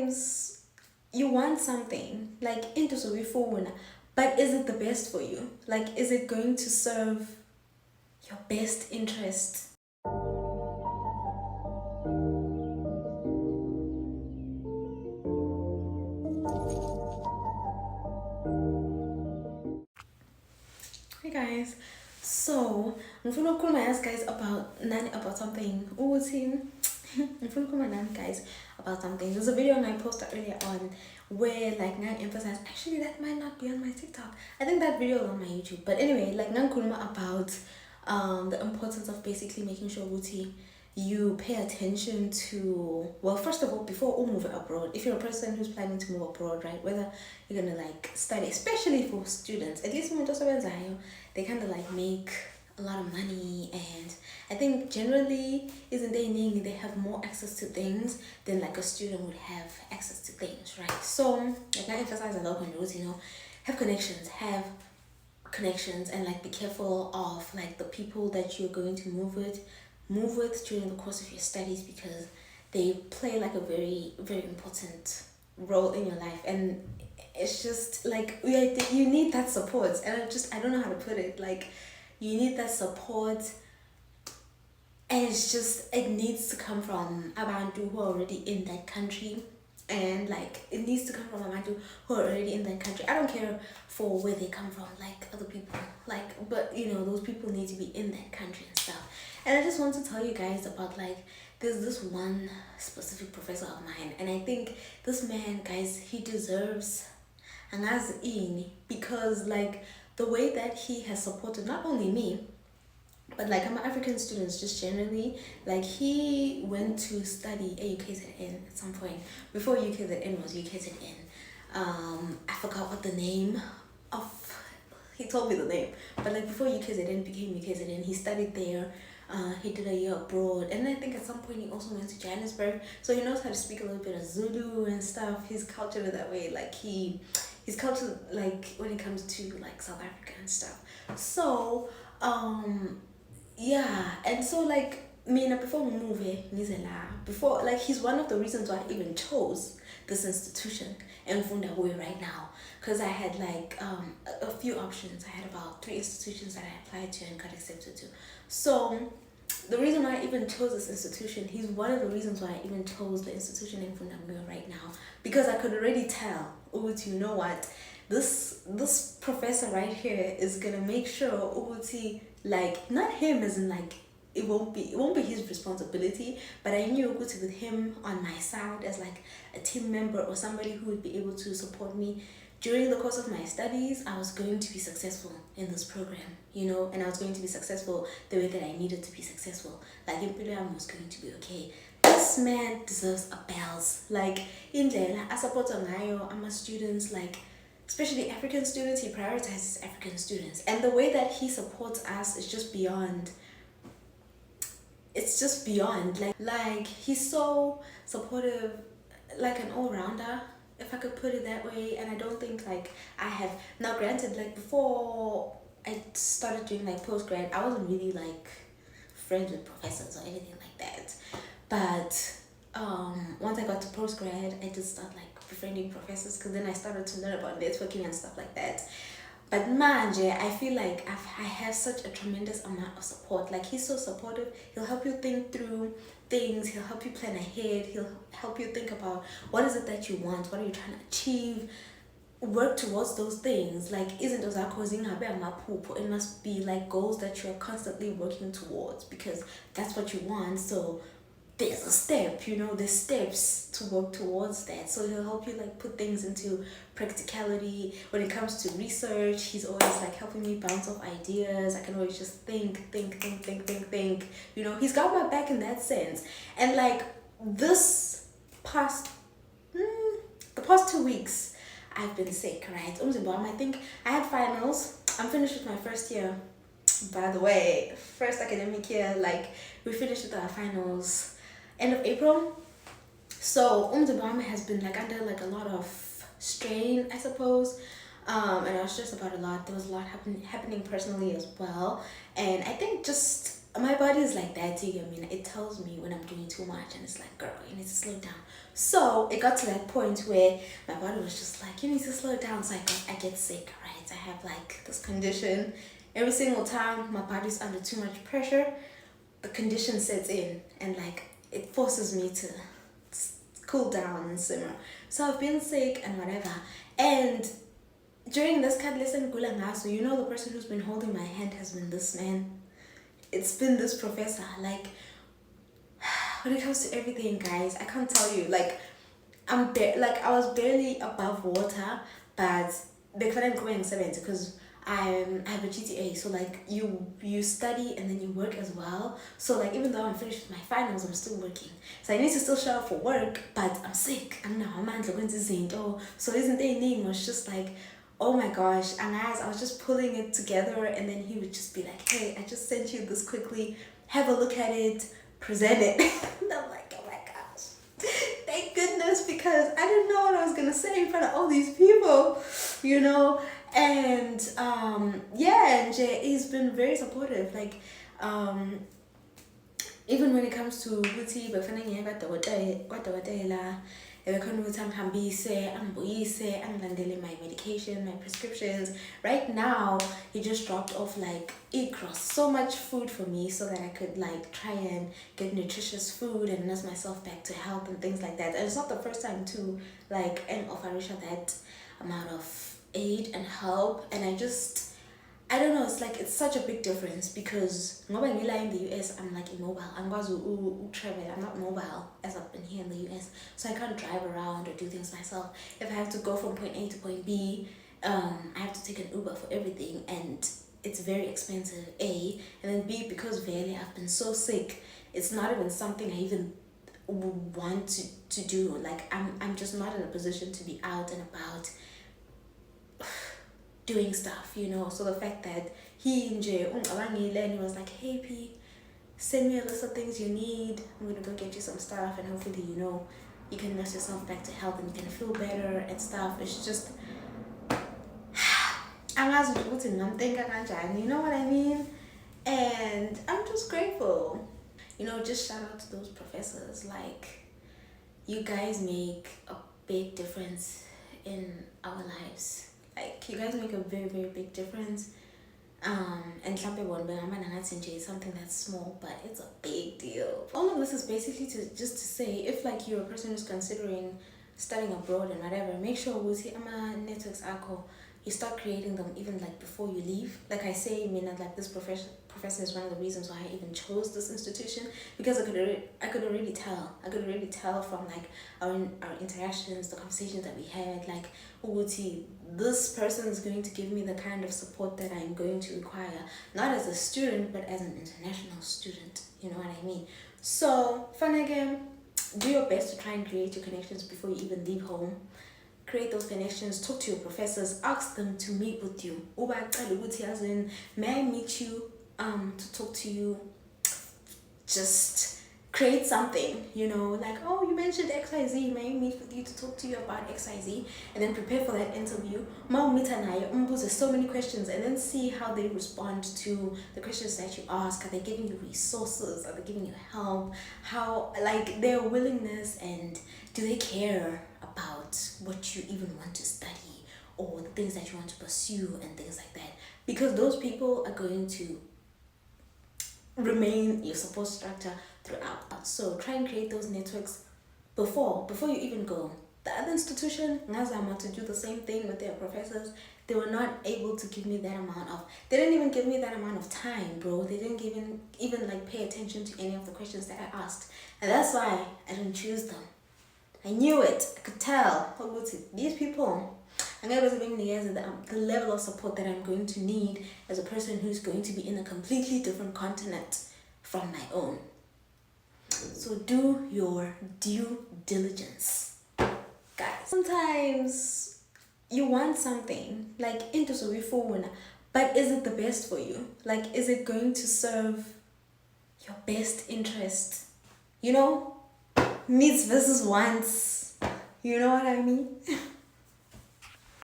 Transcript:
sometimes you want something like into phone, but is it the best for you? Like, is it going to serve your best interest? Hey guys, so ngifuna ukukhuluma yazi guys about something. Team. ngifuna ukukhuluma nani guys about something. There's a video I posted earlier on where like I emphasized, actually that might not be on my TikTok. I think that video is on my YouTube. But anyway, like ngikhuluma about the importance of basically making sure ukuthi you pay attention to, well, first of all, before you move abroad, if you're a person who's planning to move abroad, right, whether you're gonna like study, especially for students, at least they kind of like make a lot of money, and I think generally isn't they have more access to things than like a student would have access to things, right? So like I emphasize a lot on those, have connections and like be careful of like the people that you're going to move with during the course of your studies, because they play like a very very important role in your life. And it's just like you need that support, and I don't know how to put it, like you need that support, and it needs to come from abantu who are already in that country, and like it needs to come from abantu who are already in that country. I don't care for where they come from, like other people, like, but those people need to be in that country and stuff. And I just want to tell you guys about like there's this one specific professor of mine, and I think this man, guys, he deserves an as in, because like the way that he has supported not only me but like I'm African students just generally. Like he went to study at UKZN at some point before UKZN was UKZN. I forgot what the name of, he told me the name, but like before UKZN became UKZN, he studied there. He did a year abroad, and I think at some point he also went to Johannesburg, so he knows how to speak a little bit of Zulu and stuff. His culture is that way, like his culture, like when it comes to like South Africa and stuff. So yeah, and so like before we move before, like he's one of the reasons why I even chose this institution and Fundawe right now, because I had like a few options. I had about 3 institutions that I applied to and got accepted to. So the reason why I even chose this institution, he's one of the reasons why I even chose the institution in Fundawe right now, because I could already tell, you know what, this professor right here is gonna make sure Uguti, like, not him as in like it won't be his responsibility, but I knew Uguti with him on my side as like a team member or somebody who would be able to support me during the course of my studies. I was going to be successful in this program, and I was going to be successful the way that I needed to be successful. Like Imperium was going to be okay. This man deserves a bells. Like in there, I support I'm a students, like especially African students. He prioritizes African students, and the way that he supports us is just beyond. It's just beyond, like he's so supportive, like an all-rounder, if I could put it that way. And I don't think like I have, now granted, like before I started doing like post-grad, I wasn't really like friends with professors or anything like that, but once I got to post-grad, I just started like befriending professors, because then I started to learn about networking and stuff like that. But manje, I feel like I have such a tremendous amount of support. Like he's so supportive. He'll help you think through things. He'll help you plan ahead. He'll help you think about what is it that you want, what are you trying to achieve, work towards those things. Like isn't those causing it must be like goals that you're constantly working towards, because that's what you want. So there's a step, there's steps to work towards that. So he'll help you like put things into practicality. When it comes to research, he's always like helping me bounce off ideas. I can always just think. He's got my back in that sense. And like this past the past 2 weeks I've been sick, right? I think I had finals. I'm finished with my first year, by the way, first academic year. Like we finished with our finals end of April. So Umzibama has been like under like a lot of strain, I suppose. And I was stressed about a lot. There was a lot happening personally as well. And I think just my body is like that too. I mean, it tells me when I'm doing too much, and it's like, girl, you need to slow down. So it got to that point where my body was just like, you need to slow down. So I get sick, right? I have like this condition. Every single time my body's under too much pressure, the condition sets in, and like it forces me to cool down and simmer. So I've been sick and whatever. And during this card lesson, so you know the person who's been holding my hand has been this man. It's been this professor. Like, when it comes to everything, guys, I can't tell you. Like, like I was barely above water, but they couldn't go in 70 because I have a GTA. So like you study and then you work as well. So like even though I'm finished with my finals, I'm still working. So I need to still show up for work, but I'm sick. I'm not man going to Zinto. So isn't anything was just like, oh my gosh, and as I was just pulling it together, and then he would just be like, hey, I just sent you this quickly, have a look at it, present it. And I'm like, oh my gosh, thank goodness, because I didn't know what I was gonna say in front of all these people, you know. And yeah, and Jay, he's been very supportive, like even when it comes to ukuthi bekufanele ngiye kwadokotela bekhona ukuthi angihambise angibuyise angilandele my medication, my prescriptions. Right now he just dropped off like across so much food for me so that I could like try and get nutritious food and nurse myself back to health and things like that. And it's not the first time to like and offer that amount of aid and help. And I don't know, it's like it's such a big difference because ngoba ngila in the US, I'm like immobile. I'm going to travel. I'm not mobile as I've been here in the US. So I can't drive around or do things myself. If I have to go from point A to point B, I have to take an Uber for everything, and it's very expensive, A. And then B, because really I've been so sick, it's not even something I even want to do. Like I'm just not in a position to be out and about doing stuff, you know. So the fact that he and he was like, hey P, send me a list of things you need. I'm gonna go get you some stuff, and hopefully, you know, you can nurse yourself back to health and you can feel better and stuff. It's just you know what I mean? And I'm just grateful. You know, just shout out to those professors. Like, you guys make a big difference in our lives. Like, you guys make a very, very big difference. And something that's small, but it's a big deal. All of this is basically to say, if like you're a person who's considering studying abroad and whatever, make sure networks you start creating them even like before you leave. Like I say, I mean, like this professor is one of the reasons why I even chose this institution, because I could already tell from like our interactions, the conversations that we had, like, this person is going to give me the kind of support that I'm going to require, not as a student but as an international student, you know what I mean? So fun again, do your best to try and create your connections before you even leave home. Create those connections, talk to your professors, ask them to meet with you. May I meet you to talk to you? Just create something, you know, like, oh, you mentioned XYZ, may I meet with you to talk to you about XYZ, and then prepare for that interview. There's so many questions, and then see how they respond to the questions that you ask. Are they giving you resources? Are they giving you help? How, like, their willingness, and do they care about what you even want to study or the things that you want to pursue and things like that? Because those people are going to remain your support structure throughout. So try and create those networks before you even go. The other institution, Ngazama, to do the same thing with their professors, they were not able to give me that amount of, they didn't even give me that amount of time, bro. They didn't even like pay attention to any of the questions that I asked. And that's why I didn't choose them. I knew it. I could tell. These people, I'm going to bring the level of support that I'm going to need as a person who's going to be in a completely different continent from my own. So do your due diligence, guys. Sometimes you want something like into but is it the best for you? Like, is it going to serve your best interest? You know, needs versus wants. You know what I mean?